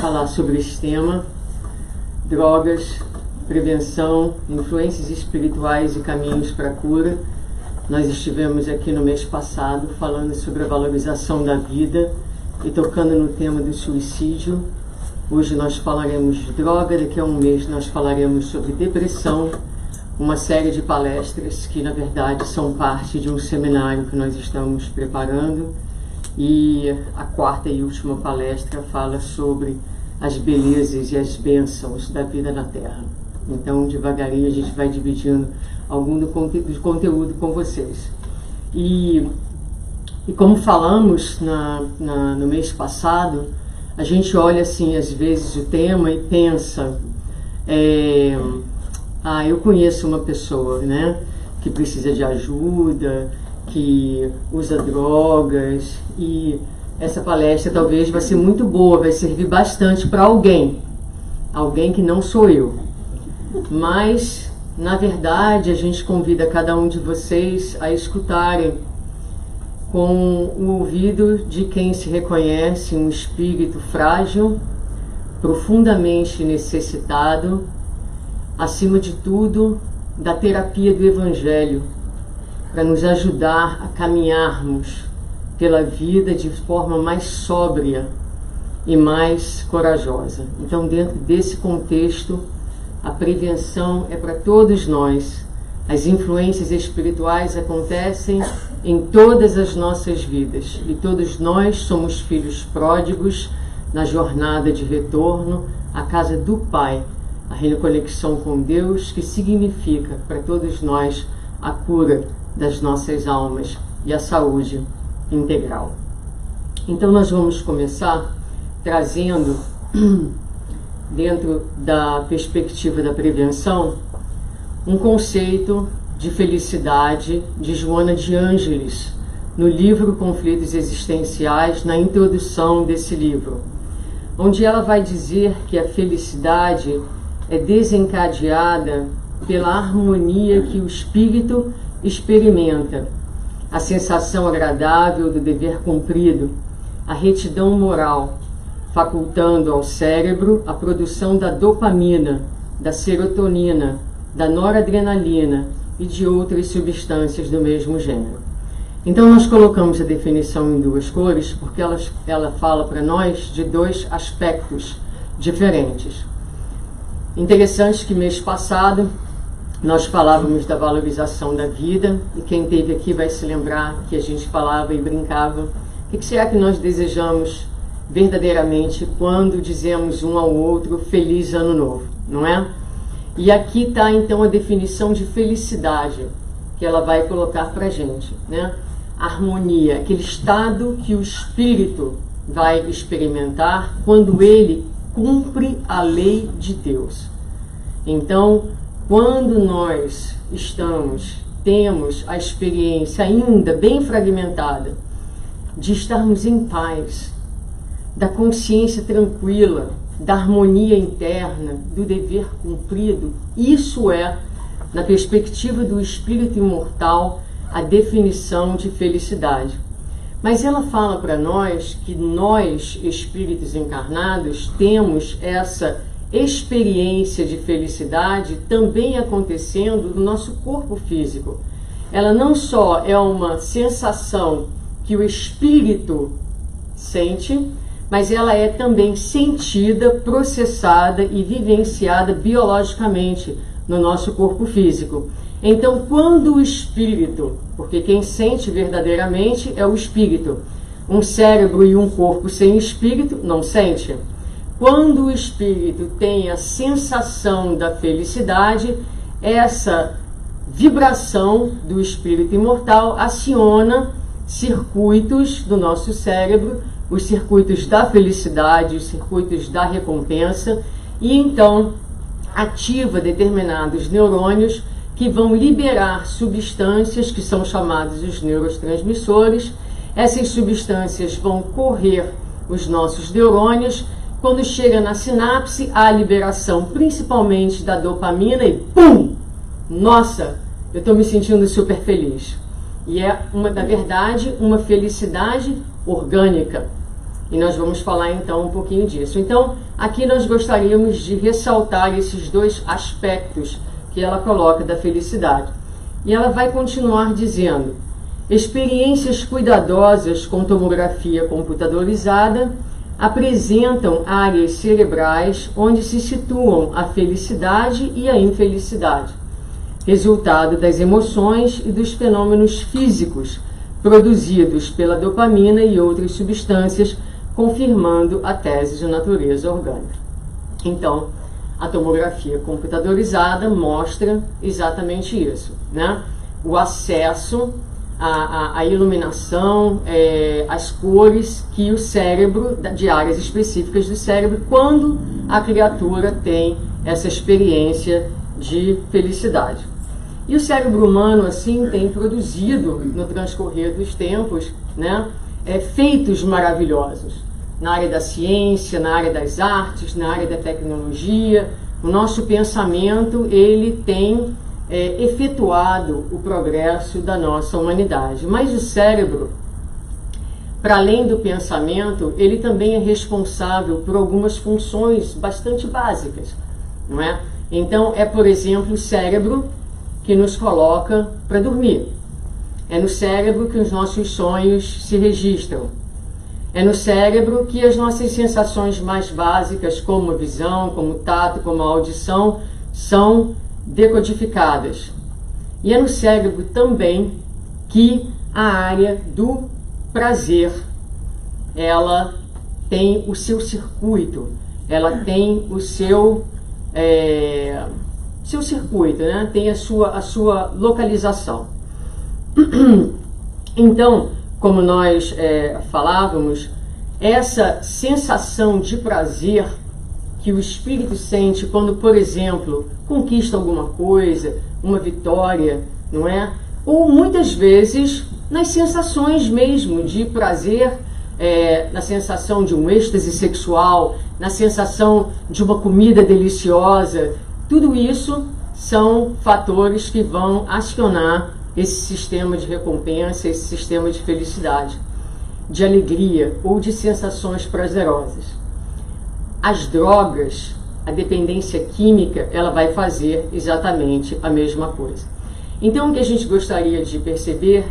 falar sobre esse tema: drogas, prevenção, influências espirituais e caminhos para a cura. Nós estivemos aqui no mês passado falando sobre a valorização da vida e tocando no tema do suicídio. Hoje nós falaremos de droga, daqui a um mês nós falaremos sobre depressão, uma série de palestras que na verdade são parte de um seminário que nós estamos preparando, e a quarta e última palestra fala sobre as belezas e as bênçãos da vida na Terra. Então devagarinho a gente vai dividindo algum do conteúdo com vocês. E como falamos no mês passado, a gente olha assim às vezes o tema e pensa, eu conheço uma pessoa, né, que precisa de ajuda, que usa drogas, e essa palestra talvez vai ser muito boa, vai servir bastante para alguém que não sou eu. Mas, na verdade, a gente convida cada um de vocês a escutarem com o ouvido de quem se reconhece um espírito frágil, profundamente necessitado, acima de tudo, da terapia do Evangelho, para nos ajudar a caminharmos pela vida de forma mais sóbria e mais corajosa. Então, dentro desse contexto, a prevenção é para todos nós. As influências espirituais acontecem em todas as nossas vidas e todos nós somos filhos pródigos na jornada de retorno à casa do Pai, a reconexão com Deus, que significa para todos nós a cura das nossas almas e a saúde integral. Então nós vamos começar trazendo, dentro da perspectiva da prevenção, um conceito de felicidade de Joana de Ângeles, no livro Conflitos Existenciais, na introdução desse livro, onde ela vai dizer que a felicidade é desencadeada pela harmonia que o espírito experimenta, a sensação agradável do dever cumprido, a retidão moral, facultando ao cérebro a produção da dopamina, da serotonina, da noradrenalina e de outras substâncias do mesmo gênero. Então nós colocamos a definição em duas cores porque ela fala para nós de dois aspectos diferentes. Interessante que mês passado nós falávamos da valorização da vida, e quem esteve aqui vai se lembrar que a gente falava e brincava: o que será que nós desejamos verdadeiramente quando dizemos um ao outro Feliz Ano Novo, não é? E aqui está então a definição de felicidade que ela vai colocar para a gente, né? Harmonia, aquele estado que o espírito vai experimentar quando ele cumpre a lei de Deus. Então, quando nós temos a experiência ainda bem fragmentada de estarmos em paz, da consciência tranquila, da harmonia interna, do dever cumprido, isso é, na perspectiva do espírito imortal, a definição de felicidade. Mas ela fala para nós que nós, espíritos encarnados, temos essa experiência de felicidade também acontecendo no nosso corpo físico. Ela não só é uma sensação que o espírito sente, mas ela é também sentida, processada e vivenciada biologicamente no nosso corpo físico. Então, quando o espírito, porque quem sente verdadeiramente é o espírito, um cérebro e um corpo sem espírito não sente. Quando o espírito tem a sensação da felicidade, essa vibração do espírito imortal aciona circuitos do nosso cérebro, os circuitos da felicidade, os circuitos da recompensa, e então ativa determinados neurônios que vão liberar substâncias que são chamadas os neurotransmissores. Essas substâncias vão correr os nossos neurônios. Quando chega na sinapse, há a liberação principalmente da dopamina e pum! Nossa, eu estou me sentindo super feliz. E é, na verdade, uma felicidade orgânica. E nós vamos falar então um pouquinho disso. Então, aqui nós gostaríamos de ressaltar esses dois aspectos que ela coloca da felicidade. E ela vai continuar dizendo: experiências cuidadosas com tomografia computadorizada apresentam áreas cerebrais onde se situam a felicidade e a infelicidade, resultado das emoções e dos fenômenos físicos produzidos pela dopamina e outras substâncias, confirmando a tese de natureza orgânica. Então, a tomografia computadorizada mostra exatamente isso, né? O acesso à iluminação, às cores que o cérebro, de áreas específicas do cérebro, quando a criatura tem essa experiência de felicidade. E o cérebro humano, assim, tem produzido, no transcorrer dos tempos, né, feitos maravilhosos na área da ciência, na área das artes, na área da tecnologia. O nosso pensamento, ele tem efetuado o progresso da nossa humanidade. Mas o cérebro, para além do pensamento, ele também é responsável por algumas funções bastante básicas, não é? Então, por exemplo, o cérebro que nos coloca para dormir. É no cérebro que os nossos sonhos se registram. É no cérebro que as nossas sensações mais básicas, como a visão, como o tato, como a audição, são decodificadas. E é no cérebro também que a área do prazer, ela tem o seu circuito, ela tem o seu circuito, né? Tem a sua localização. Então, como nós falávamos, essa sensação de prazer que o espírito sente quando, por exemplo, conquista alguma coisa, uma vitória, não é? Ou muitas vezes nas sensações mesmo de prazer, na sensação de um êxtase sexual, na sensação de uma comida deliciosa. Tudo isso são fatores que vão acionar esse sistema de recompensa, esse sistema de felicidade, de alegria ou de sensações prazerosas. As drogas, a dependência química, ela vai fazer exatamente a mesma coisa. Então, o que a gente gostaria de perceber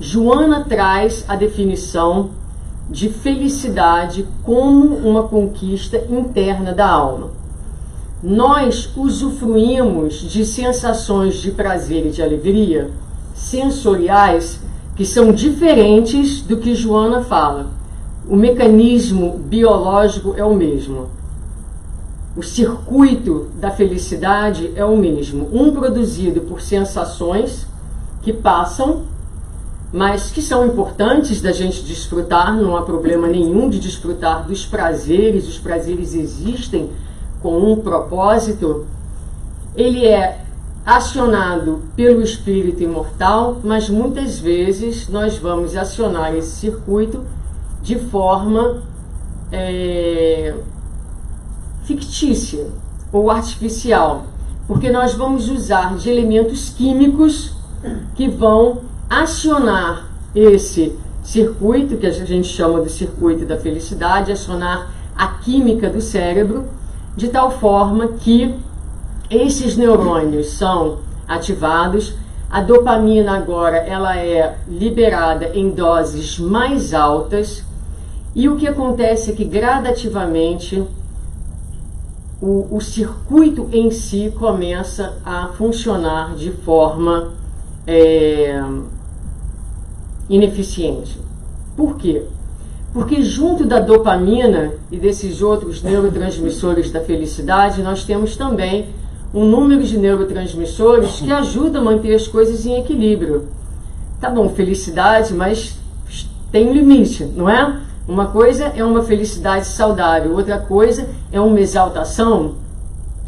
Joana traz a definição de felicidade como uma conquista interna da alma. Nós usufruímos de sensações de prazer e de alegria sensoriais que são diferentes do que Joana fala. O mecanismo biológico é o mesmo. O circuito da felicidade é o mesmo. Um produzido por sensações que passam, mas que são importantes da gente desfrutar, não há problema nenhum de desfrutar dos prazeres. Os prazeres existem com um propósito. Ele é acionado pelo espírito imortal, mas muitas vezes nós vamos acionar esse circuito de forma fictícia ou artificial, porque nós vamos usar de elementos químicos que vão acionar esse circuito, que a gente chama de circuito da felicidade, acionar a química do cérebro, de tal forma que esses neurônios são ativados. A dopamina agora ela é liberada em doses mais altas, e o que acontece é que gradativamente o circuito em si começa a funcionar de forma ineficiente. Por quê? Porque junto da dopamina e desses outros neurotransmissores da felicidade, nós temos também um número de neurotransmissores que ajudam a manter as coisas em equilíbrio. Tá bom, felicidade, mas tem um limite, não é? Uma coisa é uma felicidade saudável, outra coisa é uma exaltação.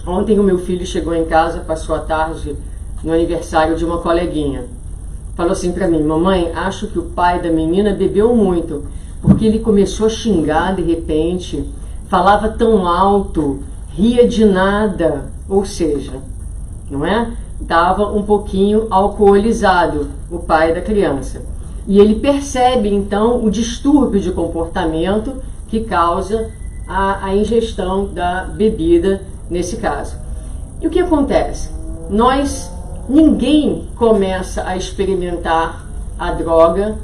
Ontem o meu filho chegou em casa, passou a tarde no aniversário de uma coleguinha. Falou assim para mim: mamãe, acho que o pai da menina bebeu muito, porque ele começou a xingar de repente, falava tão alto, ria de nada, ou seja, não é? Estava um pouquinho alcoolizado o pai da criança. E ele percebe, então, o distúrbio de comportamento que causa a ingestão da bebida, nesse caso. E o que acontece? Ninguém começa a experimentar a droga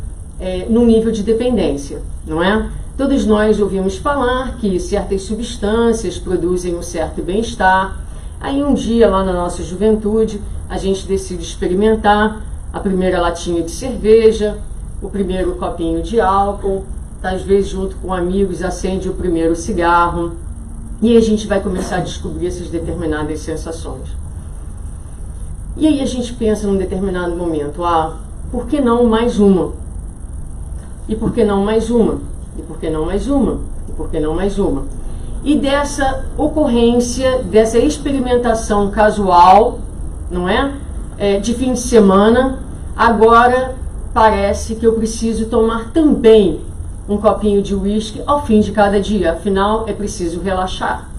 num nível de dependência, não é? Todos nós ouvimos falar que certas substâncias produzem um certo bem-estar. Aí um dia, lá na nossa juventude, a gente decide experimentar a primeira latinha de cerveja, o primeiro copinho de álcool, às vezes junto com amigos acende o primeiro cigarro, e a gente vai começar a descobrir essas determinadas sensações. E aí a gente pensa num determinado momento, por que não mais uma? E por que não mais uma? E por que não mais uma? E por que não mais uma? E dessa ocorrência, dessa experimentação casual, não é? De fim de semana, agora parece que eu preciso tomar também um copinho de uísque ao fim de cada dia, afinal é preciso relaxar.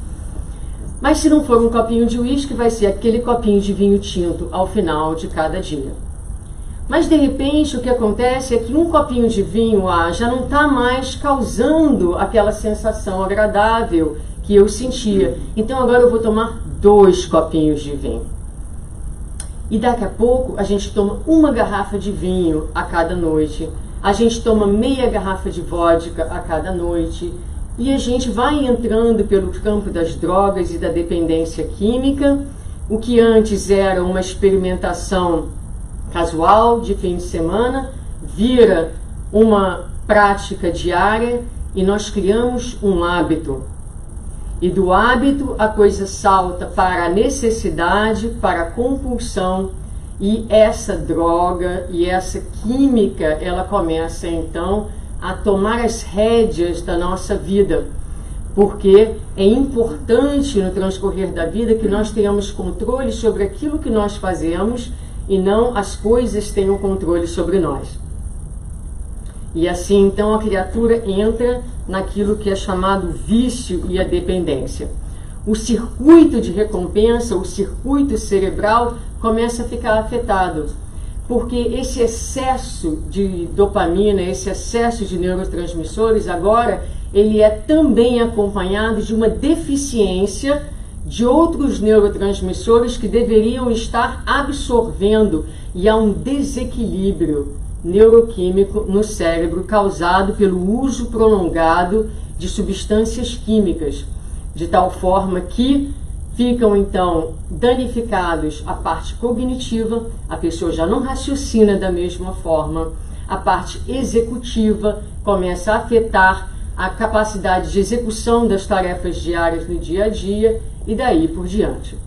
Mas se não for um copinho de uísque, vai ser aquele copinho de vinho tinto ao final de cada dia. Mas de repente o que acontece é que um copinho de vinho já não está mais causando aquela sensação agradável que eu sentia. Então agora eu vou tomar 2 copinhos de vinho. E daqui a pouco a gente toma uma garrafa de vinho a cada noite. A gente toma meia garrafa de vodka a cada noite. E a gente vai entrando pelo campo das drogas e da dependência química. O que antes era uma experimentação casual, de fim de semana, vira uma prática diária e nós criamos um hábito. E do hábito a coisa salta para a necessidade, para a compulsão, e essa droga e essa química, ela começa então a tomar as rédeas da nossa vida, porque é importante no transcorrer da vida que nós tenhamos controle sobre aquilo que nós fazemos e não as coisas tenham controle sobre nós. E assim então a criatura entra naquilo que é chamado vício e a dependência. O circuito de recompensa, o circuito cerebral começa a ficar afetado, porque esse excesso de dopamina, esse excesso de neurotransmissores agora, ele é também acompanhado de uma deficiência de outros neurotransmissores que deveriam estar absorvendo, e há um desequilíbrio neuroquímico no cérebro causado pelo uso prolongado de substâncias químicas, de tal forma que ficam então danificados a parte cognitiva, a pessoa já não raciocina da mesma forma, a parte executiva começa a afetar a capacidade de execução das tarefas diárias no dia a dia e daí por diante.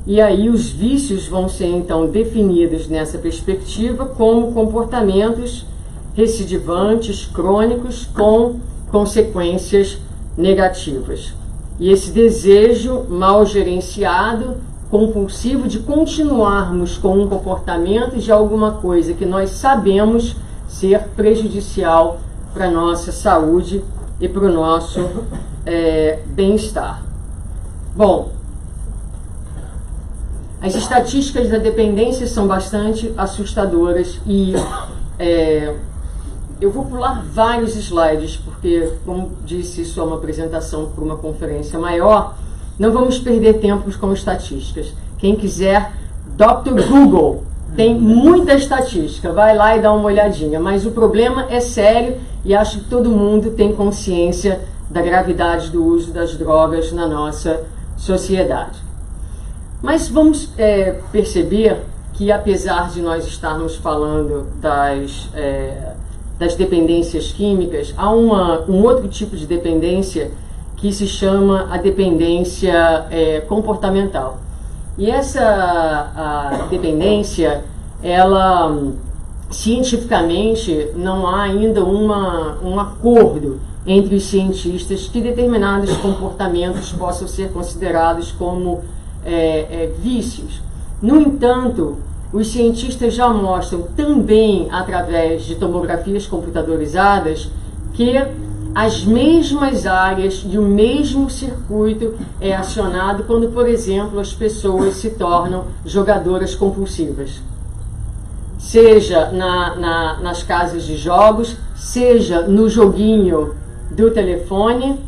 E aí os vícios vão ser então definidos nessa perspectiva como comportamentos recidivantes, crônicos, com consequências negativas. E esse desejo mal gerenciado, compulsivo, de continuarmos com um comportamento de alguma coisa que nós sabemos ser prejudicial para a nossa saúde e para o nosso bem-estar. Bom, as estatísticas da dependência são bastante assustadoras e eu vou pular vários slides, porque, como disse, isso é uma apresentação para uma conferência maior. Não vamos perder tempo com estatísticas. Quem quiser, Dr. Google, tem muita estatística, vai lá e dá uma olhadinha. Mas o problema é sério e acho que todo mundo tem consciência da gravidade do uso das drogas na nossa sociedade. Mas vamos perceber que, apesar de nós estarmos falando das dependências químicas, há um outro tipo de dependência que se chama a dependência comportamental. E essa dependência, ela cientificamente não há ainda um acordo entre os cientistas que determinados comportamentos possam ser considerados como vícios. No entanto, os cientistas já mostram também, através de tomografias computadorizadas, que as mesmas áreas e o mesmo circuito é acionado quando, por exemplo, as pessoas se tornam jogadoras compulsivas. seja nas casas de jogos, seja no joguinho do telefone,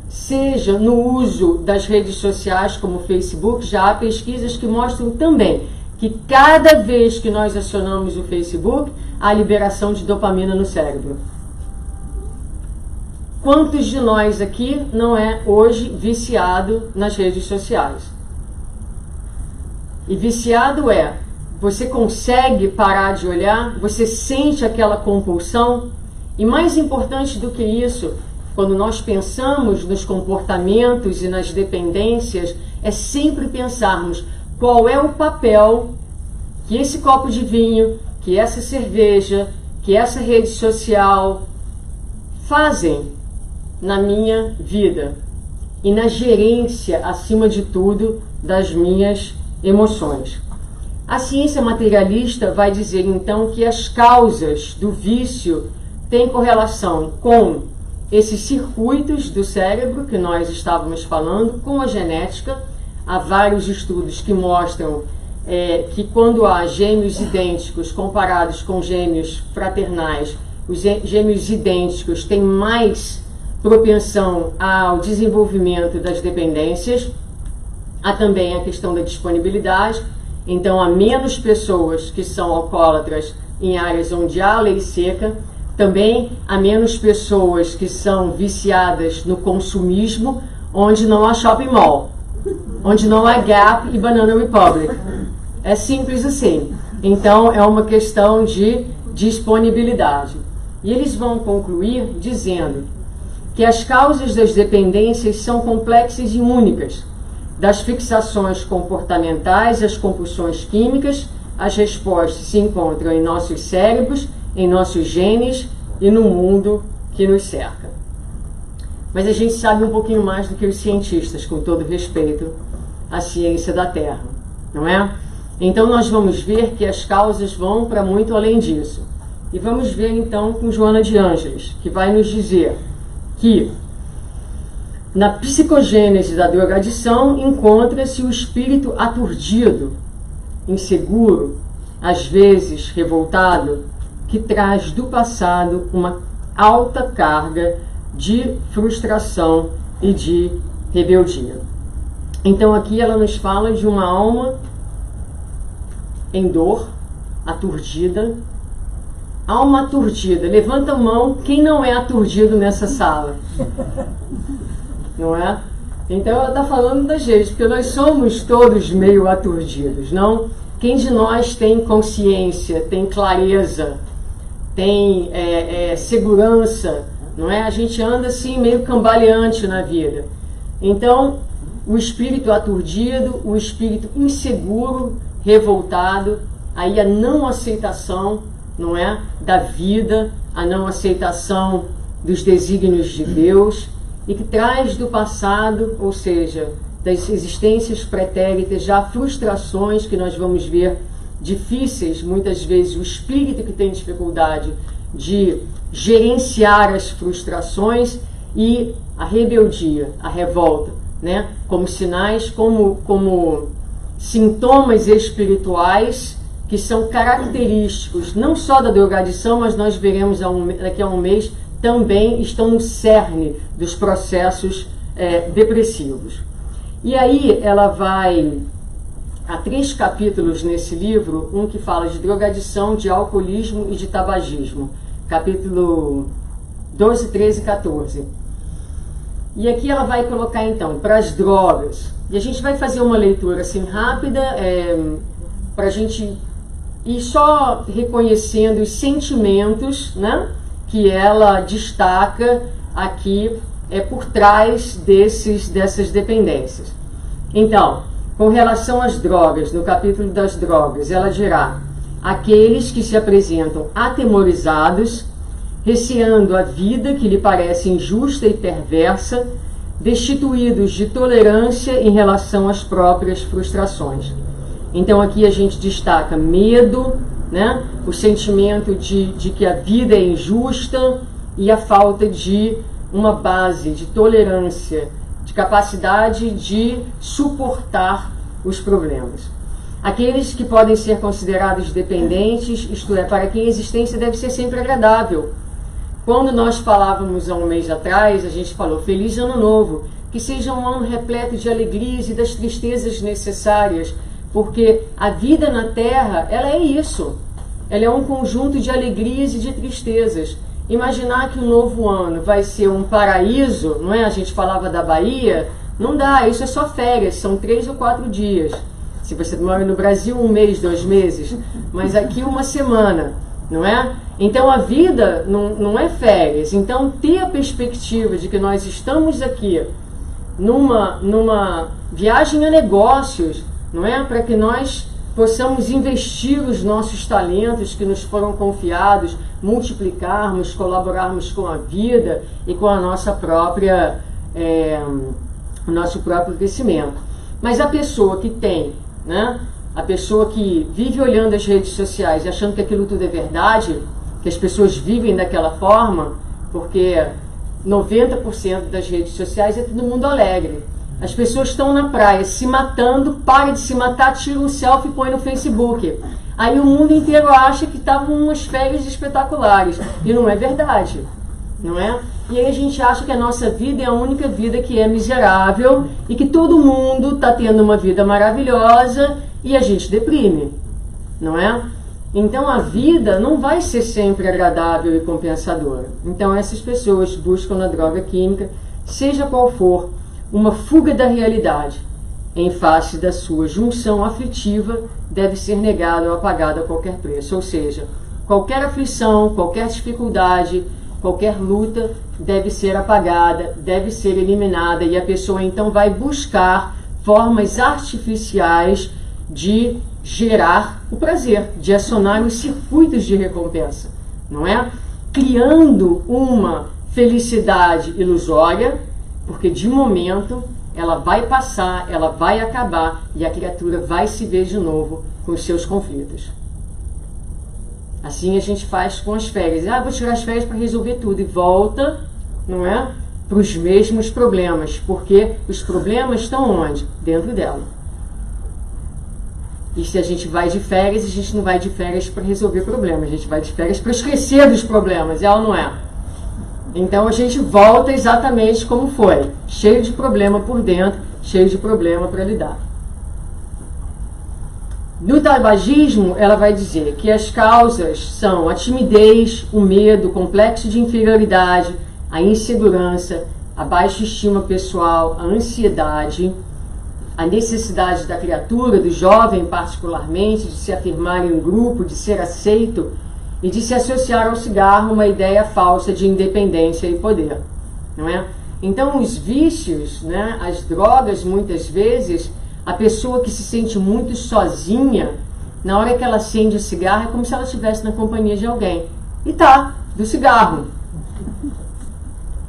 seja no uso das redes sociais como o Facebook. Já há pesquisas que mostram também que cada vez que nós acionamos o Facebook, há liberação de dopamina no cérebro. Quantos de nós aqui não é hoje viciado nas redes sociais? E viciado é, você consegue parar de olhar, você sente aquela compulsão, e mais importante do que isso, quando nós pensamos nos comportamentos e nas dependências, é sempre pensarmos qual é o papel que esse copo de vinho, que essa cerveja, que essa rede social fazem na minha vida e na gerência, acima de tudo, das minhas emoções. A ciência materialista vai dizer então que as causas do vício têm correlação com esses circuitos do cérebro que nós estávamos falando, com a genética. Há vários estudos que mostram que quando há gêmeos idênticos comparados com gêmeos fraternais, os gêmeos idênticos têm mais propensão ao desenvolvimento das dependências. Há também a questão da disponibilidade. Então, há menos pessoas que são alcoólatras em áreas onde há lei seca. Também há menos pessoas que são viciadas no consumismo, onde não há shopping mall, onde não há Gap e Banana Republic. É simples assim. Então, é uma questão de disponibilidade. E eles vão concluir dizendo que as causas das dependências são complexas e únicas. Das fixações comportamentais às compulsões químicas, as respostas se encontram em nossos cérebros, em nossos genes e no mundo que nos cerca. Mas a gente sabe um pouquinho mais do que os cientistas, com todo respeito à ciência da Terra, não é? Então nós vamos ver que as causas vão para muito além disso. E vamos ver então com Joana de Ângeles, que vai nos dizer que na psicogênese da drogadição encontra-se o espírito aturdido, inseguro, às vezes revoltado, que traz do passado uma alta carga de frustração e de rebeldia. Então aqui ela nos fala de uma alma em dor, aturdida. Alma aturdida. Levanta a mão quem não é aturdido nessa sala. Não é? Então ela está falando da gente, porque nós somos todos meio aturdidos, não? Quem de nós tem consciência, tem clareza, tem segurança, não é? A gente anda assim meio cambaleante na vida. Então, o espírito aturdido, o espírito inseguro, revoltado, aí a não aceitação, não é? Da vida, a não aceitação dos desígnios de Deus, e que traz do passado, ou seja, das existências pretéritas, já frustrações que nós vamos ver difíceis, muitas vezes o espírito que tem dificuldade de gerenciar as frustrações, e a rebeldia, a revolta, né? Como sinais, como sintomas espirituais que são característicos não só da drogadição, mas nós veremos daqui a um mês, também estão no cerne dos processos depressivos. E aí ela vai, há 3 capítulos nesse livro, um que fala de drogadição, de alcoolismo e de tabagismo, capítulo 12, 13 e 14. E aqui ela vai colocar então, para as drogas, e a gente vai fazer uma leitura assim rápida, para a gente ir só reconhecendo os sentimentos, né, que ela destaca aqui por trás dessas dependências. Então, com relação às drogas, no capítulo das drogas, ela dirá: aqueles que se apresentam atemorizados, receando a vida que lhe parece injusta e perversa, destituídos de tolerância em relação às próprias frustrações. Então aqui a gente destaca medo, né? O sentimento de que a vida é injusta e a falta de uma base de tolerância, de capacidade de suportar os problemas. Aqueles que podem ser considerados dependentes, isto é, para quem a existência deve ser sempre agradável. Quando nós falávamos há um mês atrás, a gente falou Feliz Ano Novo, que seja um ano repleto de alegrias e das tristezas necessárias, porque a vida na Terra, ela é isso. Ela é um conjunto de alegrias e de tristezas. Imaginar que o novo ano vai ser um paraíso, não é? A gente falava da Bahia, não dá, isso é só férias, são 3 ou 4 dias. Se você mora no Brasil, 1 mês, 2 meses, mas aqui 1 semana, não é? Então a vida não é férias. Então ter a perspectiva de que nós estamos aqui numa viagem a negócios, não é? Para que nós possamos investir os nossos talentos que nos foram confiados, multiplicarmos, colaborarmos com a vida e com a nossa própria, o nosso próprio crescimento. Mas a pessoa que tem, né? A pessoa que vive olhando as redes sociais e achando que aquilo tudo é verdade, que as pessoas vivem daquela forma, porque 90% das redes sociais é todo mundo alegre. As pessoas estão na praia se matando, para de se matar, tira um selfie e põe no Facebook. Aí o mundo inteiro acha que estavam umas férias espetaculares. E não é verdade, não é? E aí a gente acha que a nossa vida é a única vida que é miserável e que todo mundo está tendo uma vida maravilhosa e a gente deprime, não é? Então a vida não vai ser sempre agradável e compensadora. Então essas pessoas buscam na droga química, seja qual for, uma fuga da realidade. Em face da sua junção aflitiva, deve ser negada ou apagada a qualquer preço. Ou seja, qualquer aflição, qualquer dificuldade, qualquer luta deve ser apagada, deve ser eliminada, e a pessoa então vai buscar formas artificiais de gerar o prazer, de acionar os circuitos de recompensa, não é? Criando uma felicidade ilusória, porque de momento ela vai passar, ela vai acabar e a criatura vai se ver de novo com os seus conflitos. Assim a gente faz com as férias. Vou tirar as férias para resolver tudo e volta, não é? Para os mesmos problemas, porque os problemas estão onde? Dentro dela. E se a gente vai de férias, a gente não vai de férias para resolver problemas, a gente vai de férias para esquecer dos problemas, é ou não é? Então a gente volta exatamente como foi, cheio de problema por dentro, cheio de problema para lidar. No tabagismo, ela vai dizer que as causas são a timidez, o medo, o complexo de inferioridade, a insegurança, a baixa estima pessoal, a ansiedade, a necessidade da criatura, do jovem particularmente, de se afirmar em um grupo, de ser aceito e de se associar ao cigarro uma ideia falsa de independência e poder, não é? Então os vícios, né, as drogas, muitas vezes, a pessoa que se sente muito sozinha, na hora que ela acende o cigarro, é como se ela estivesse na companhia de alguém. E tá, do cigarro.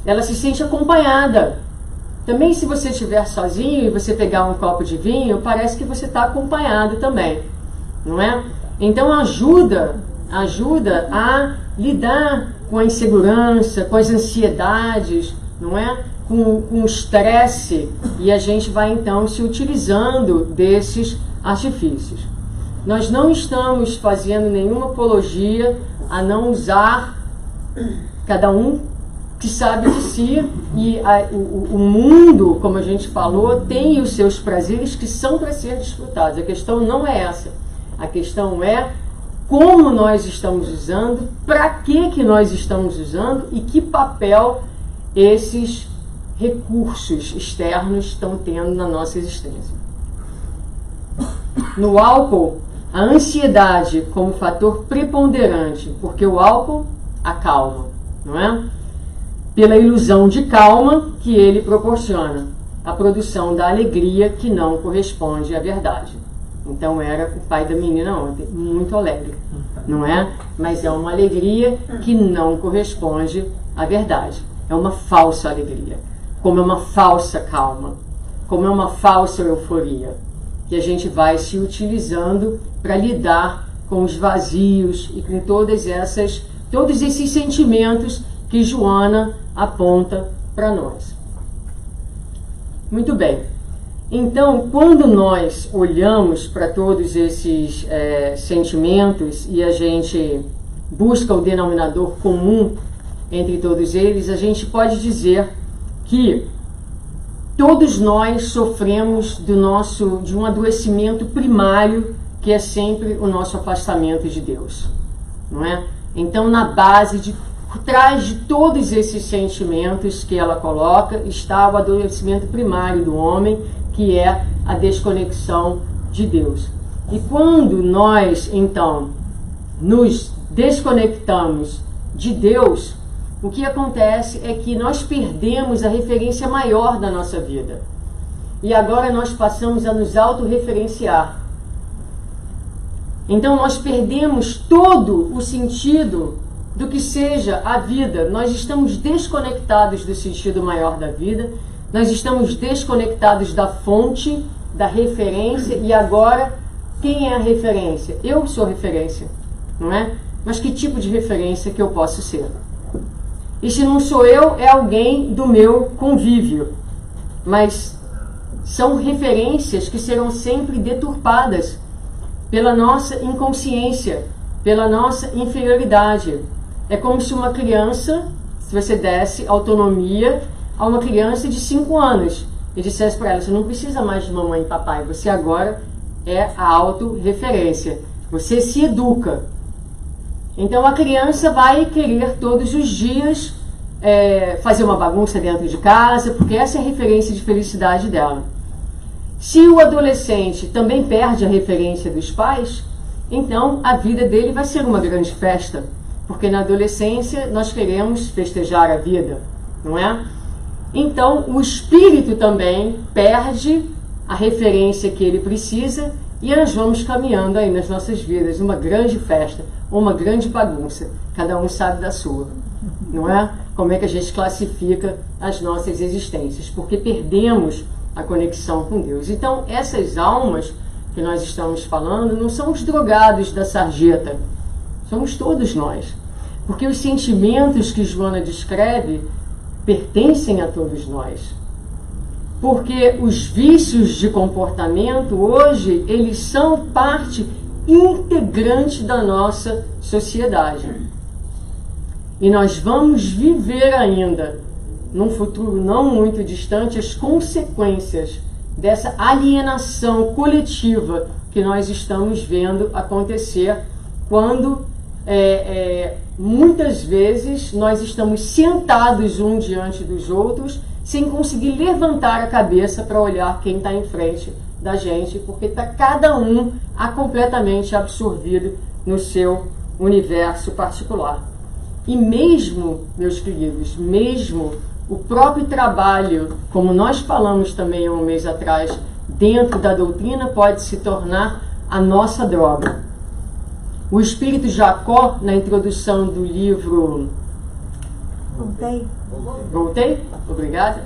Ela se sente acompanhada. Também se você estiver sozinho e você pegar um copo de vinho, parece que você está acompanhado também, não é? Então ajuda a lidar com a insegurança, com as ansiedades, não é? Com o estresse, e a gente vai então se utilizando desses artifícios. Nós não estamos fazendo nenhuma apologia a não usar, cada um que sabe de si, e o mundo, como a gente falou, tem os seus prazeres que são para ser desfrutados. A questão não é essa, a questão é como nós estamos usando, para que nós estamos usando e que papel esses recursos externos estão tendo na nossa existência. No álcool, a ansiedade como fator preponderante, porque o álcool acalma, não é? Pela ilusão de calma que ele proporciona, a produção da alegria que não corresponde à verdade. Então era o pai da menina ontem, muito alegre, não é? Mas é uma alegria que não corresponde à verdade. É uma falsa alegria, como é uma falsa calma, como é uma falsa euforia, que a gente vai se utilizando para lidar com os vazios e com todos esses sentimentos que Joana aponta para nós. Muito bem. Então, quando nós olhamos para todos esses sentimentos e a gente busca o denominador comum entre todos eles, a gente pode dizer que todos nós sofremos de um adoecimento primário, que é sempre o nosso afastamento de Deus, não é? Então, na base de trás de todos esses sentimentos que ela coloca está o adoecimento primário do homem, que é a desconexão de Deus. E quando nós, então, nos desconectamos de Deus, o que acontece é que nós perdemos a referência maior da nossa vida. E agora nós passamos a nos autorreferenciar. Então nós perdemos todo o sentido do que seja a vida. Nós estamos desconectados do sentido maior da vida, nós estamos desconectados da fonte, da referência, e agora, quem é a referência? Eu sou referência, não é? Mas que tipo de referência que eu posso ser? E se não sou eu, é alguém do meu convívio. Mas são referências que serão sempre deturpadas pela nossa inconsciência, pela nossa inferioridade. É como se uma criança, se você desse autonomia a uma criança de 5 anos e dissesse para ela: você não precisa mais de mamãe e papai, você agora é a autorreferência, você se educa. Então a criança vai querer todos os dias fazer uma bagunça dentro de casa, porque essa é a referência de felicidade dela. Se o adolescente também perde a referência dos pais, então a vida dele vai ser uma grande festa, porque na adolescência nós queremos festejar a vida, não é? Então o espírito também perde a referência que ele precisa e nós vamos caminhando aí nas nossas vidas, uma grande festa, uma grande bagunça, cada um sabe da sua, não é? Como é que a gente classifica as nossas existências, porque perdemos a conexão com Deus. Então essas almas que nós estamos falando não são os drogados da sarjeta, somos todos nós, porque os sentimentos que Joana descreve pertencem a todos nós. Porque os vícios de comportamento hoje, eles são parte integrante da nossa sociedade. E nós vamos viver ainda, num futuro não muito distante, as consequências dessa alienação coletiva que nós estamos vendo acontecer quando muitas vezes nós estamos sentados um diante dos outros sem conseguir levantar a cabeça para olhar quem está em frente da gente, porque está cada um completamente absorvido no seu universo particular. E mesmo, meus queridos, mesmo o próprio trabalho, como nós falamos também há um mês atrás, dentro da doutrina, pode se tornar a nossa droga. O espírito Jacó, na introdução do livro... Voltei? Obrigada.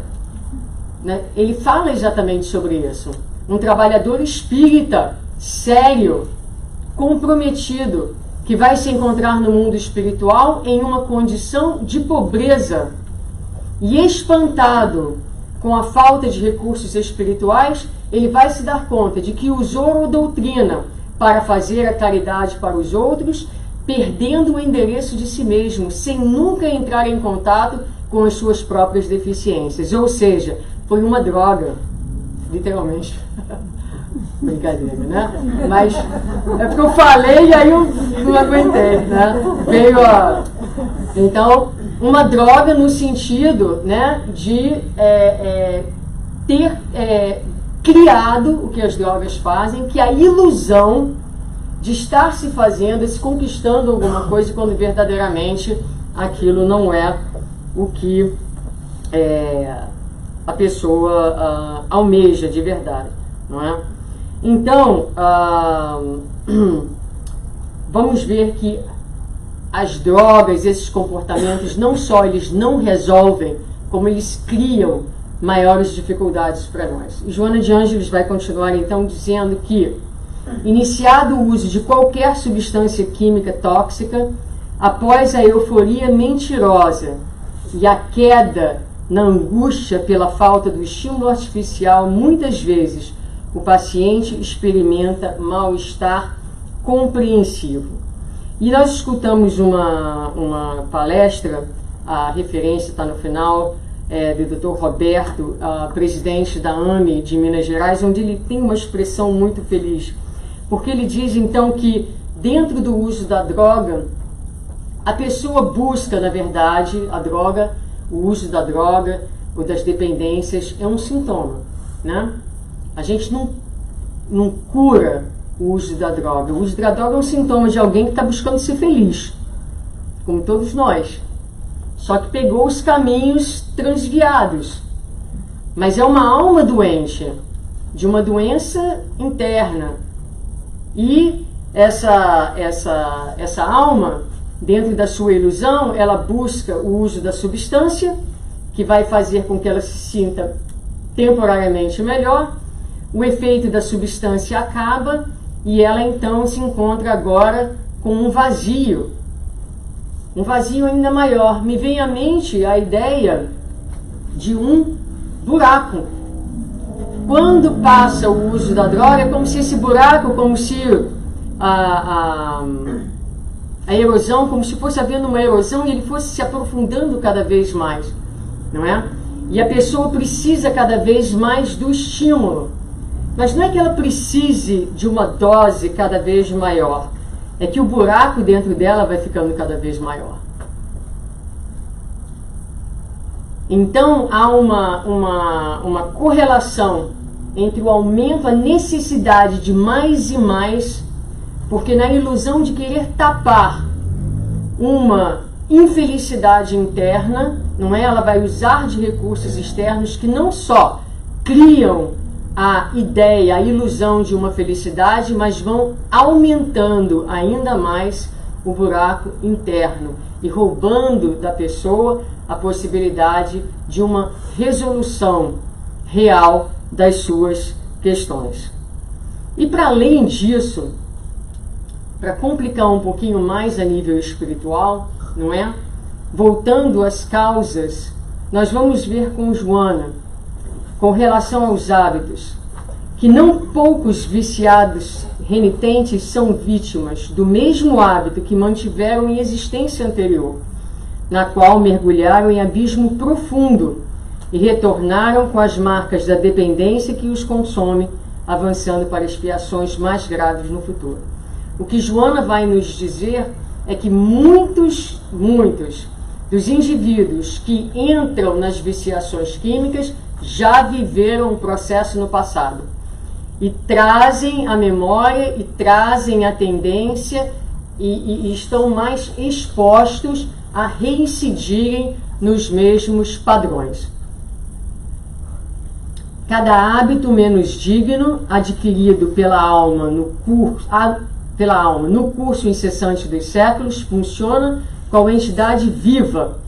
Ele fala exatamente sobre isso. Um trabalhador espírita, sério, comprometido, que vai se encontrar no mundo espiritual em uma condição de pobreza e espantado com a falta de recursos espirituais, ele vai se dar conta de que usou a doutrina para fazer a caridade para os outros, perdendo o endereço de si mesmo, sem nunca entrar em contato com as suas próprias deficiências. Ou seja, foi uma droga, literalmente. Brincadeira, né? Mas é porque eu falei e aí eu não aguentei, né? Veio a... Então, uma droga no sentido, né, de ter criado o que as drogas fazem, que é a ilusão de estar se fazendo, se conquistando alguma coisa, quando verdadeiramente aquilo não é o que a pessoa almeja de verdade, não é? Então, vamos ver que as drogas, esses comportamentos, não só eles não resolvem, como eles criam maiores dificuldades para nós. E Joana de Ângeles vai continuar então dizendo que, iniciado o uso de qualquer substância química tóxica, após a euforia mentirosa e a queda na angústia pela falta do estímulo artificial, muitas vezes o paciente experimenta mal-estar compreensivo. E nós escutamos uma palestra, a referência está no final, do Dr. Roberto, presidente da AME de Minas Gerais, onde ele tem uma expressão muito feliz, porque ele diz então que dentro do uso da droga, a pessoa busca, na verdade, a droga, o uso da droga ou das dependências é um sintoma, né? A gente não cura o uso da droga. O uso da droga é um sintoma de alguém que está buscando ser feliz, como todos nós. Só que pegou os caminhos transviados. Mas é uma alma doente, de uma doença interna. E essa alma, dentro da sua ilusão, ela busca o uso da substância, que vai fazer com que ela se sinta temporariamente melhor. O efeito da substância acaba e ela então se encontra agora com um vazio ainda maior. Me vem à mente a ideia de um buraco. Quando passa o uso da droga, é como se esse buraco, como se a erosão, como se fosse havendo uma erosão e ele fosse se aprofundando cada vez mais, não é? E a pessoa precisa cada vez mais do estímulo. Mas não é que ela precise de uma dose cada vez maior, é que o buraco dentro dela vai ficando cada vez maior. Então há uma correlação entre o aumento, a necessidade de mais e mais, porque na ilusão de querer tapar uma infelicidade interna, não é? Ela vai usar de recursos externos que não só criam a ideia, a ilusão de uma felicidade, mas vão aumentando ainda mais o buraco interno e roubando da pessoa a possibilidade de uma resolução real das suas questões. E para além disso, para complicar um pouquinho mais a nível espiritual, não é? Voltando às causas, nós vamos ver com Joana, com relação aos hábitos, que não poucos viciados renitentes são vítimas do mesmo hábito que mantiveram em existência anterior, na qual mergulharam em abismo profundo e retornaram com as marcas da dependência que os consome, avançando para expiações mais graves no futuro. O que Joana vai nos dizer é que muitos dos indivíduos que entram nas viciações químicas já viveram um processo no passado e trazem a memória e trazem a tendência e estão mais expostos a reincidirem nos mesmos padrões. Cada hábito menos digno adquirido pela alma no curso incessante dos séculos funciona qual entidade viva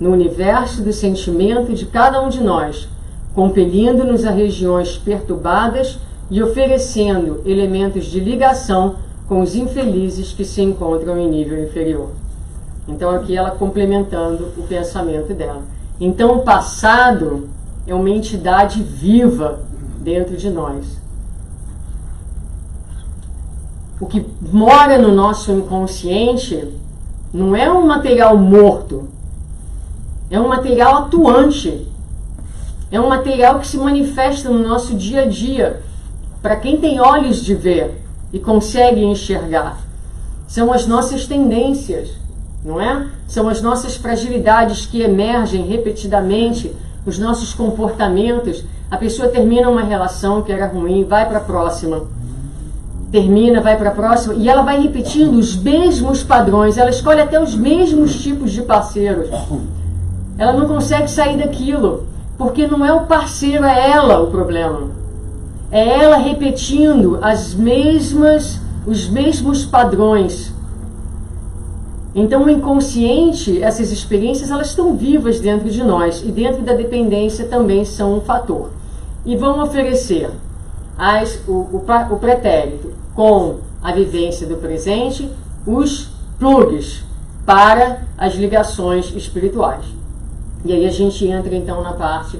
no universo do sentimento de cada um de nós, compelindo-nos a regiões perturbadas e oferecendo elementos de ligação com os infelizes que se encontram em nível inferior. Então aqui ela complementando o pensamento dela. Então o passado é uma entidade viva dentro de nós. O que mora no nosso inconsciente não é um material morto, é um material atuante, é um material que se manifesta no nosso dia a dia, para quem tem olhos de ver e consegue enxergar. São as nossas tendências, não é? São as nossas fragilidades que emergem repetidamente, os nossos comportamentos. A pessoa termina uma relação que era ruim, vai para a próxima, termina, vai para a próxima, e ela vai repetindo os mesmos padrões, ela escolhe até os mesmos tipos de parceiros. Ela não consegue sair daquilo, porque não é o parceiro, é ela o problema. É ela repetindo os mesmos padrões. Então o inconsciente, essas experiências, elas estão vivas dentro de nós, e dentro da dependência também são um fator. E vão oferecer o pretérito com a vivência do presente, os plugs para as ligações espirituais. E aí a gente entra então na parte,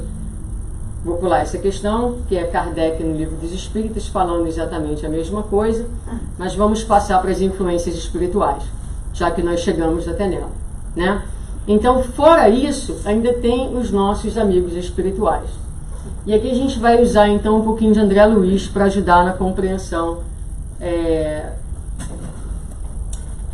vou pular essa questão, que é Kardec no Livro dos Espíritos falando exatamente a mesma coisa, mas vamos passar para as influências espirituais, já que nós chegamos até nela, né? Então, fora isso, ainda tem os nossos amigos espirituais. E aqui a gente vai usar então um pouquinho de André Luiz para ajudar na compreensão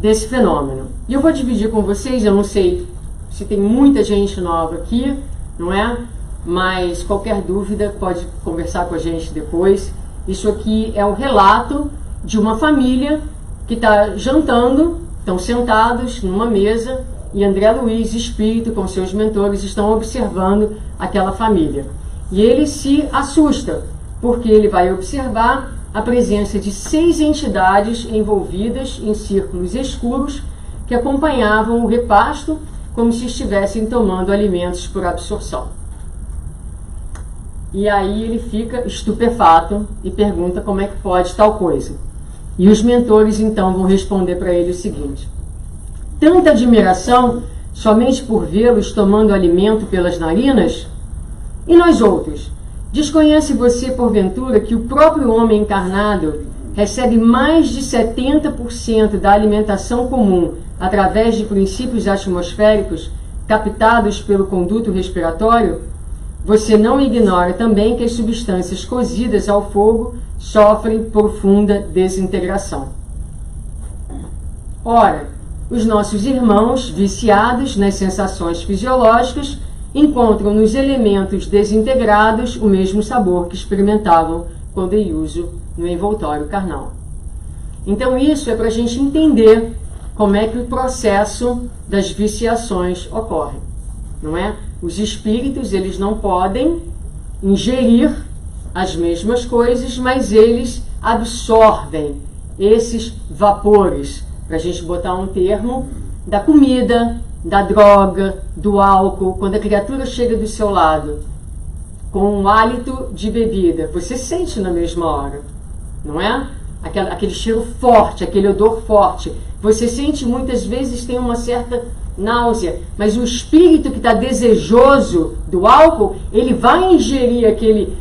desse fenômeno. E eu vou dividir com vocês, eu não sei se tem muita gente nova aqui, não é? Mas qualquer dúvida pode conversar com a gente depois. Isso aqui é o relato de uma família que está jantando, estão sentados numa mesa, e André Luiz, espírito, com seus mentores, estão observando aquela família. E ele se assusta, porque ele vai observar a presença de 6 entidades envolvidas em círculos escuros que acompanhavam o repasto como se estivessem tomando alimentos por absorção. E aí ele fica estupefato e pergunta como é que pode tal coisa. E os mentores então vão responder para ele o seguinte: tanta admiração somente por vê-los tomando alimento pelas narinas? E nós outros? Desconhece você, porventura, que o próprio homem encarnado recebe mais de 70% da alimentação comum através de princípios atmosféricos captados pelo conduto respiratório? Você não ignora também que as substâncias cozidas ao fogo sofrem profunda desintegração. Ora, os nossos irmãos, viciados nas sensações fisiológicas, encontram nos elementos desintegrados o mesmo sabor que experimentavam quando em uso no envoltório carnal. Então isso é para a gente entender como é que o processo das viciações ocorre, não é? Os espíritos, eles não podem ingerir as mesmas coisas, mas eles absorvem esses vapores, para a gente botar um termo, da comida, da droga, do álcool. Quando a criatura chega do seu lado com um hálito de bebida, você sente na mesma hora, não é? Aquele cheiro forte, aquele odor forte. Você sente muitas vezes, tem uma certa náusea, mas o espírito que está desejoso do álcool, ele vai ingerir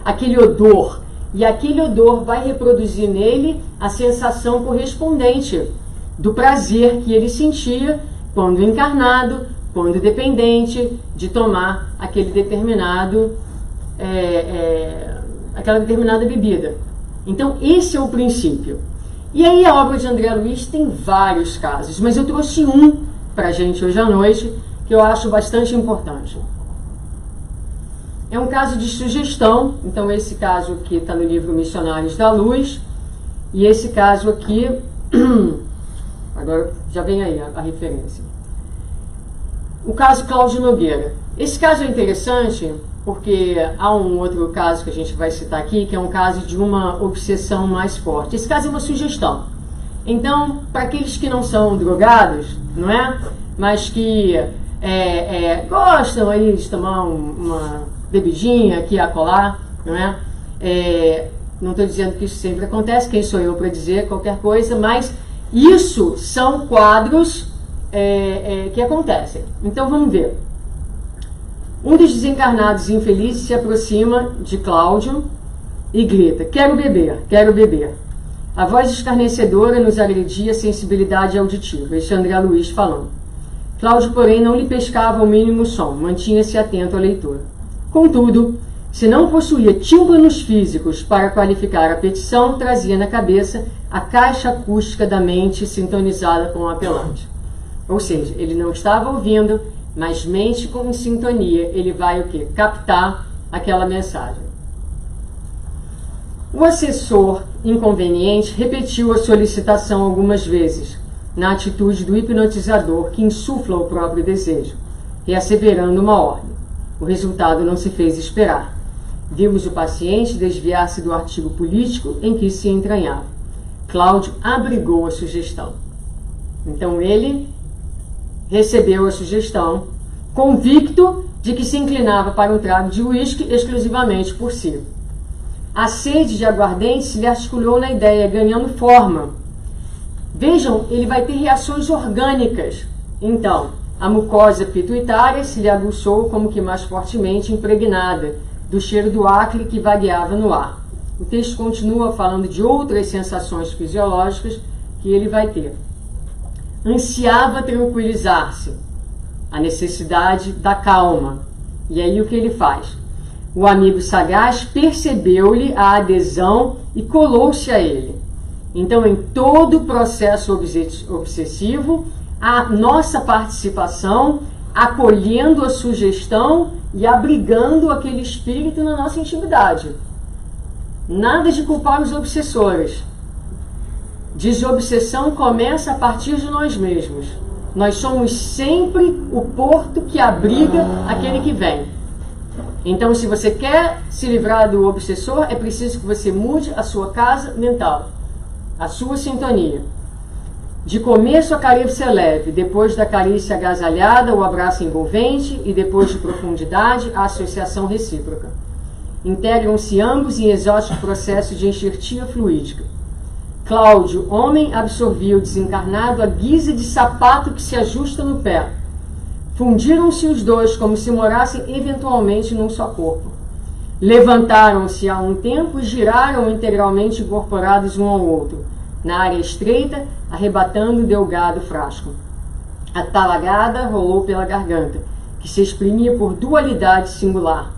aquele odor, e aquele odor vai reproduzir nele a sensação correspondente do prazer que ele sentia quando encarnado, quando dependente de tomar aquela determinada bebida. Então esse é o princípio. E aí a obra de André Luiz tem vários casos, mas eu trouxe um para a gente hoje à noite que eu acho bastante importante. É um caso de sugestão. Então esse caso aqui está no livro Missionários da Luz, e esse caso aqui agora já vem aí a referência. O caso Cláudio Nogueira. Esse caso é interessante porque há um outro caso que a gente vai citar aqui, que é um caso de uma obsessão mais forte. Esse caso é uma sugestão. Então, para aqueles que não são drogados, não é? Mas que gostam aí de tomar uma bebidinha aqui e acolá, não é? Não estou dizendo que isso sempre acontece, quem sou eu para dizer qualquer coisa, mas isso são quadros que acontecem. Então vamos ver. Um dos desencarnados infelizes se aproxima de Cláudio e grita: quero beber, quero beber. A voz escarnecedora nos agredia a sensibilidade auditiva. Este é André Luiz falando. Cláudio, porém, não lhe pescava o mínimo som, mantinha-se atento à leitura. Contudo, se não possuía tímpanos físicos para qualificar a petição, trazia na cabeça a caixa acústica da mente sintonizada com o apelante. Ou seja, ele não estava ouvindo, mas mente com sintonia, ele vai o quê? Captar aquela mensagem. O assessor inconveniente repetiu a solicitação algumas vezes, na atitude do hipnotizador que insufla o próprio desejo, reasseverando uma ordem. O resultado não se fez esperar. Vimos o paciente desviar-se do artigo político em que se entranhava. Cláudio abrigou a sugestão. Então ele recebeu a sugestão, convicto de que se inclinava para um trago de uísque exclusivamente por si. A sede de aguardente se lhe articulou na ideia, ganhando forma. Vejam, ele vai ter reações orgânicas. Então, A mucosa pituitária se lhe aguçou como que mais fortemente impregnada do cheiro do acre que vagueava no ar. O texto continua falando de outras sensações fisiológicas que ele vai ter. Ansiava tranquilizar-se, a necessidade da calma. E aí o que ele faz? O amigo sagaz percebeu-lhe a adesão e colou-se a ele. Então, em todo o processo obsessivo, a nossa participação, acolhendo a sugestão e abrigando aquele espírito na nossa intimidade. Nada de culpar os obsessores. Desobsessão começa a partir de nós mesmos. Nós somos sempre o porto que abriga aquele que vem. Então, se você quer se livrar do obsessor, é preciso que você mude a sua casa mental, a sua sintonia. De começo a carícia leve, depois da carícia agasalhada, o abraço envolvente e depois de profundidade, a associação recíproca. Integram-se ambos em exótico processo de enxertia fluídica. Cláudio, homem, absorvia o desencarnado à guisa de sapato que se ajusta no pé. Fundiram-se os dois como se morassem eventualmente num só corpo. Levantaram-se há um tempo e giraram integralmente incorporados um ao outro, na área estreita, arrebatando o delgado frasco. A talagada rolou pela garganta, que se exprimia por dualidade singular.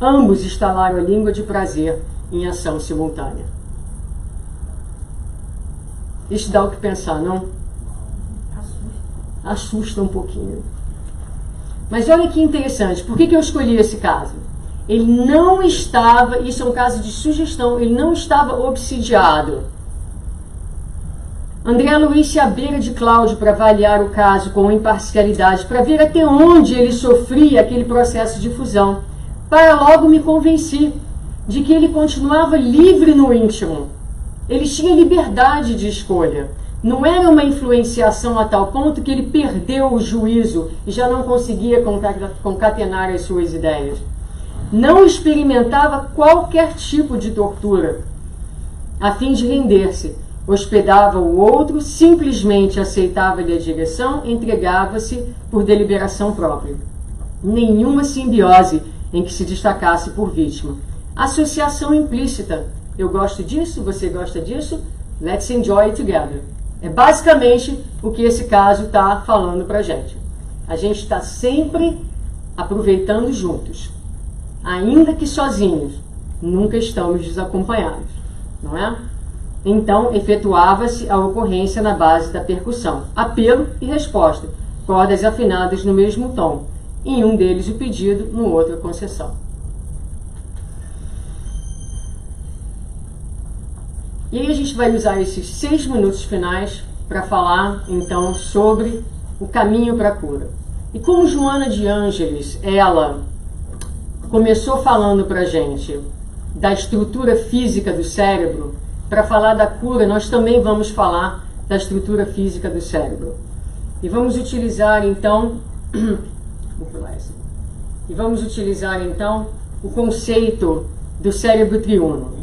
Ambos estalaram a língua de prazer em ação simultânea. Isso dá o que pensar, não? Assusta um pouquinho. Mas olha que interessante, por que eu escolhi esse caso? Ele não estava, isso é um caso de sugestão, ele não estava obsidiado. André Luiz se à beira de Cláudio para avaliar o caso com imparcialidade, para ver até onde ele sofria aquele processo de fusão. Para logo me convenci de que ele continuava livre no íntimo. Ele tinha liberdade de escolha. Não era uma influenciação a tal ponto que ele perdeu o juízo e já não conseguia concatenar as suas ideias. Não experimentava qualquer tipo de tortura a fim de render-se. Hospedava o outro, simplesmente aceitava-lhe a direção, entregava-se por deliberação própria. Nenhuma simbiose em que se destacasse por vítima. Associação implícita. Eu gosto disso, você gosta disso, let's enjoy it together. É basicamente o que esse caso está falando para a gente. A gente está sempre aproveitando juntos. Ainda que sozinhos, nunca estamos desacompanhados, não é? Então, efetuava-se a ocorrência na base da percussão. Apelo e resposta. Cordas afinadas no mesmo tom. Em um deles o pedido, no outro a concessão. E aí a gente vai usar esses 6 minutos finais para falar, então, sobre o caminho para a cura. E como Joana de Ângeles, ela começou falando para a gente da estrutura física do cérebro, para falar da cura, nós também vamos falar da estrutura física do cérebro. E vamos utilizar, então, o conceito do cérebro triuno,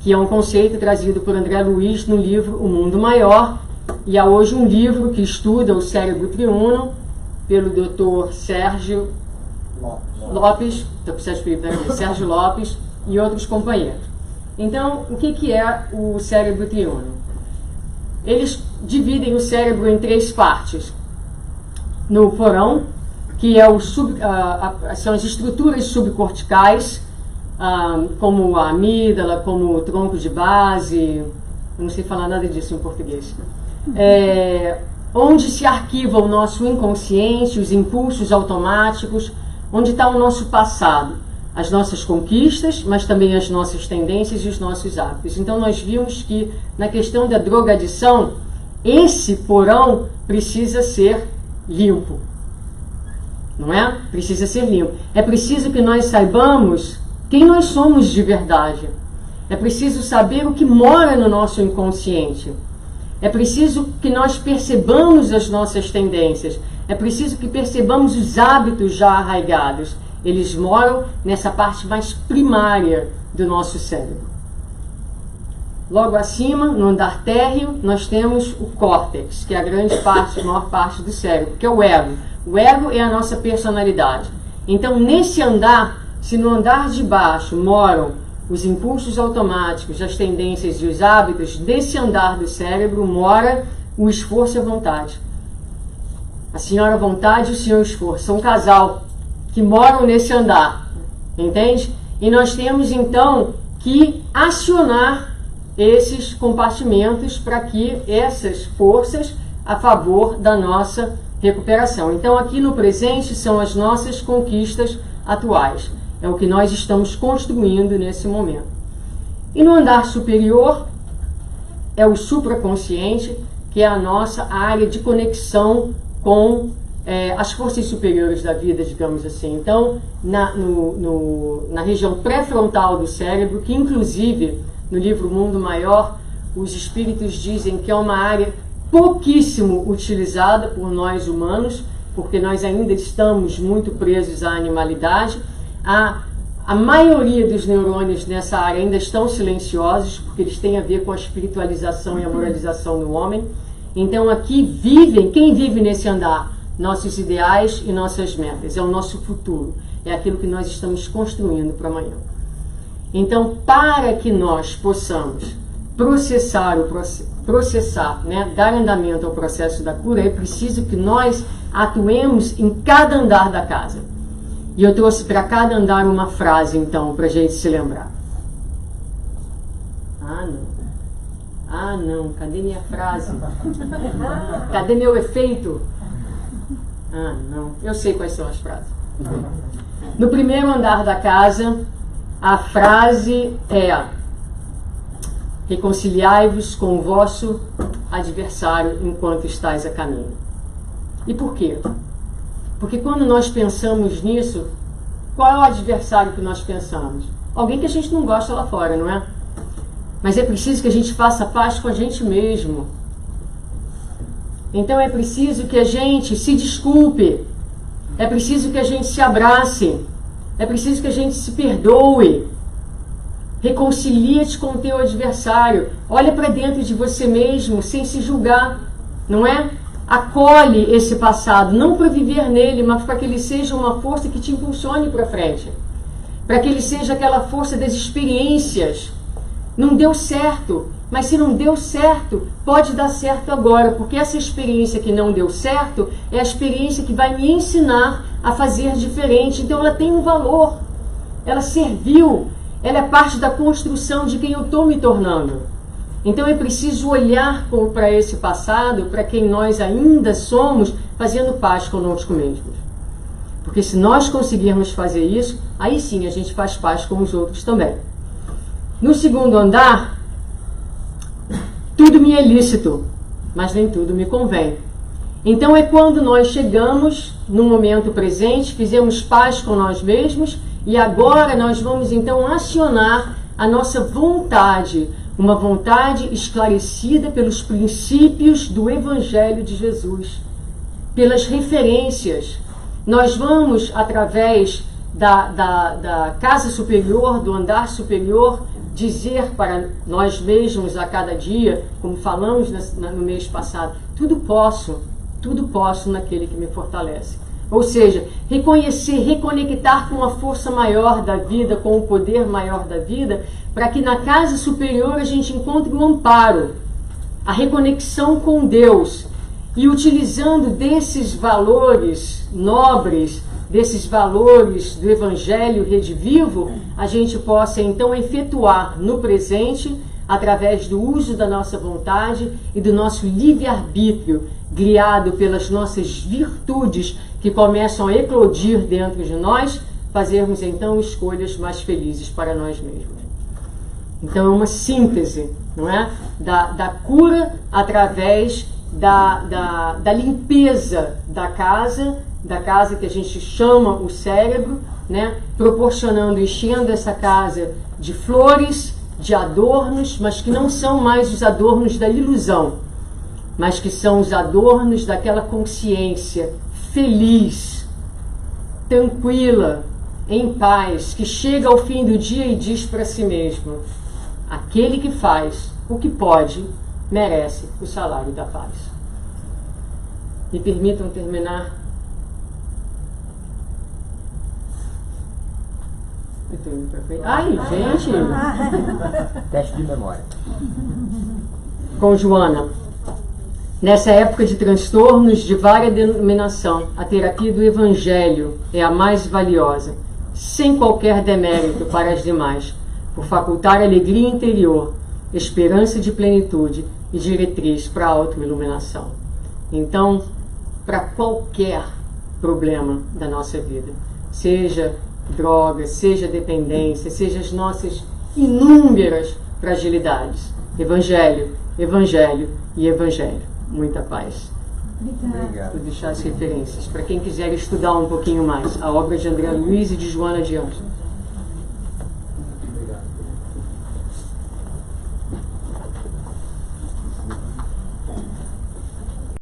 que é um conceito trazido por André Luiz no livro O Mundo Maior, e há hoje um livro que estuda o cérebro triuno pelo Dr. Sérgio Lopes, Sérgio Lopes e outros companheiros. Então, o que é o cérebro triuno? Eles dividem o cérebro em 3 partes. No porão, que é são as estruturas subcorticais, como a amígdala, como o tronco de base, eu não sei falar nada disso em português, onde se arquiva o nosso inconsciente, os impulsos automáticos, onde está o nosso passado, as nossas conquistas, mas também as nossas tendências e os nossos hábitos. Então nós vimos que na questão da drogadição, esse porão precisa ser limpo, não é? Precisa ser limpo. É preciso que nós saibamos quem nós somos de verdade. É preciso saber o que mora no nosso inconsciente. É preciso que nós percebamos as nossas tendências. É preciso que percebamos os hábitos já arraigados. Eles moram nessa parte mais primária do nosso cérebro. Logo acima, no andar térreo, nós temos o córtex, que é a grande parte, a maior parte do cérebro, que é o ego. O ego é a nossa personalidade. Então, nesse andar, se no andar de baixo moram os impulsos automáticos, as tendências e os hábitos, desse andar do cérebro mora o esforço e a vontade. A senhora vontade e o senhor esforço. São um casal que moram nesse andar. Entende? E nós temos, então, que acionar esses compartimentos para que essas forças a favor da nossa recuperação. Então, aqui no presente são as nossas conquistas atuais. É o que nós estamos construindo nesse momento. E no andar superior é o supraconsciente, que é a nossa área de conexão com as forças superiores da vida, digamos assim. Então, na região pré-frontal do cérebro, que inclusive no livro Mundo Maior, os espíritos dizem que é uma área pouquíssimo utilizada por nós humanos, porque nós ainda estamos muito presos à animalidade. A maioria dos neurônios nessa área ainda estão silenciosos, porque eles têm a ver com a espiritualização e a moralização do homem. Então aqui quem vive nesse andar? Nossos ideais e nossas metas. É o nosso futuro. É aquilo que nós estamos construindo para amanhã. Então, para que nós possamos processar, né, dar andamento ao processo da cura, é preciso que nós atuemos em cada andar da casa. E eu trouxe para cada andar uma frase, então, para a gente se lembrar. Ah, não. Cadê minha frase? Cadê meu efeito? Ah, não. Eu sei quais são as frases. No primeiro andar da casa, a frase é: reconciliai-vos com o vosso adversário enquanto estáis a caminho. E por quê? Porque quando nós pensamos nisso, qual é o adversário que nós pensamos? Alguém que a gente não gosta lá fora, não é? Mas é preciso que a gente faça paz com a gente mesmo. Então é preciso que a gente se desculpe. É preciso que a gente se abrace. É preciso que a gente se perdoe. Reconcilia-te com o teu adversário. Olha para dentro de você mesmo sem se julgar, não é? Acolhe esse passado, não para viver nele, mas para que ele seja uma força que te impulsione para frente. Para que ele seja aquela força das experiências. Não deu certo, mas se não deu certo, pode dar certo agora, porque essa experiência que não deu certo é a experiência que vai me ensinar a fazer diferente. Então ela tem um valor, ela serviu, ela é parte da construção de quem eu estou me tornando. Então é preciso olhar para esse passado, para quem nós ainda somos, fazendo paz conosco mesmos. Porque se nós conseguirmos fazer isso, aí sim a gente faz paz com os outros também. No segundo andar, tudo me é lícito, mas nem tudo me convém. Então é quando nós chegamos no momento presente, fizemos paz com nós mesmos e agora nós vamos então acionar a nossa vontade, uma vontade esclarecida pelos princípios do Evangelho de Jesus, pelas referências. Nós vamos, através da casa superior, do andar superior, dizer para nós mesmos a cada dia, como falamos no mês passado, tudo posso naquele que me fortalece. Ou seja, reconhecer, reconectar com a força maior da vida, com o poder maior da vida, para que na casa superior a gente encontre o amparo, a reconexão com Deus. E utilizando desses valores nobres, desses valores do Evangelho redivivo, a gente possa então efetuar no presente, através do uso da nossa vontade e do nosso livre-arbítrio, guiado pelas nossas virtudes que começam a eclodir dentro de nós, fazermos então escolhas mais felizes para nós mesmos. Então é uma síntese, não é? Da cura através da limpeza da casa que a gente chama o cérebro, né? Proporcionando, enchendo essa casa de flores, de adornos, mas que não são mais os adornos da ilusão, mas que são os adornos daquela consciência feliz, tranquila, em paz, que chega ao fim do dia e diz para si mesmo: Aquele que faz o que pode, merece o salário da paz. Me permitam terminar. Eu tô indo pra frente. Ai, gente! Teste de memória. Com Joana. Nessa época de transtornos de vária denominação, a terapia do Evangelho é a mais valiosa, sem qualquer demérito para as demais, por facultar alegria interior, esperança de plenitude e diretriz para a autoiluminação. Então, para qualquer problema da nossa vida, seja droga, seja dependência, seja as nossas inúmeras fragilidades, Evangelho, Evangelho e Evangelho. Muita paz. Obrigado. Vou deixar as referências para quem quiser estudar um pouquinho mais. A obra de André Luiz e de Joana de Ângeles.